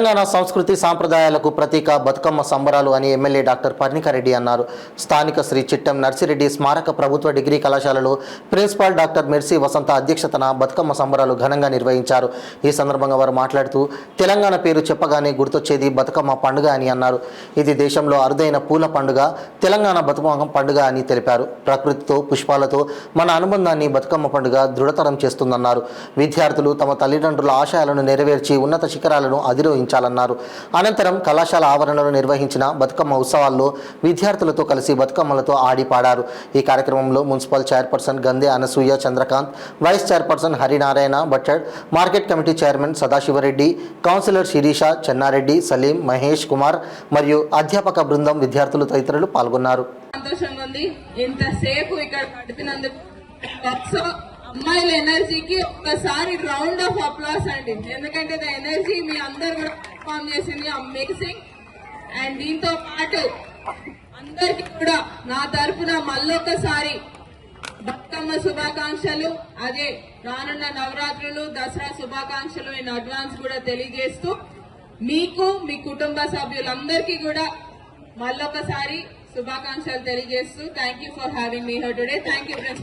తెలంగాణ సంస్కృతి సాంప్రదాయాలకు ప్రతీక బతుకమ్మ సంబరాలు అని ఎమ్మెల్యే డాక్టర్ పర్ణికారెడ్డి అన్నారు. స్థానిక శ్రీ చిట్టెం నర్సిరెడ్డి స్మారక ప్రభుత్వ డిగ్రీ కళాశాలలో ప్రిన్సిపాల్ డాక్టర్ మెర్సీ వసంత అధ్యక్షతన బతుకమ్మ సంబరాలు ఘనంగా నిర్వహించారు. ఈ సందర్భంగా వారు మాట్లాడుతూ తెలంగాణ పేరు చెప్పగానే గుర్తొచ్చేది బతుకమ్మ పండుగ అని అన్నారు. ఇది దేశంలో అరుదైన పూల పండుగ తెలంగాణ బతుకమ్మ పండుగ అని తెలిపారు. ప్రకృతితో పుష్పాలతో మన అనుబంధాన్ని బతుకమ్మ పండుగ దృఢతరం చేస్తుందన్నారు. విద్యార్థులు తమ తల్లిదండ్రుల ఆశయాలను నెరవేర్చి ఉన్నత శిఖరాలను అధిరోహించాలన్నారు. అనంతరం కళాశాల ఆవరణలో నిర్వహించిన బతుకమ్మ ఉత్సవాల్లో విద్యార్థులతో కలిసి బతుకమ్మలతో ఆడి పాడారు. ఈ కార్యక్రమంలో municipal chairperson Gande Anasuya Chandrakanth, vice chairperson Harinarayana Bhattad, market committee chairman Sadashiv Reddy, councillor Sirisha, Chenna Reddy, Salim, Mahesh Kumar మరియు అధ్యాపక బృందం, విద్యార్థులు తదితరులు పాల్గొన్నారు. సంతోషంగా ఉంది ఇంతసేపు ఇక్కడ గడిపినందుకు. అమ్మాయిల ఎనర్జీకి ఒక్కసారి రౌండ్ ఆఫ్ అప్లాస్ అండి. ఎందుకంటే ఎనర్జీ మీ అందరు కూడా పర్ఫామ్ చేసింది అమేజింగ్. అండ్ దీంతో పాటు అందరికి కూడా నా తరఫున మళ్ళొక్కసారి బతుకమ్మ శుభాకాంక్షలు, అదే రానున్న నవరాత్రులు, దసరా శుభాకాంక్షలు ఇన్ అడ్వాన్స్ కూడా తెలియజేస్తూ మీకు మీ కుటుంబ సభ్యులందరికీ కూడా మళ్ళొకసారి శుభాకాంక్షలు తెలియజేస్తూ thank you for having me here today. Thank you principal.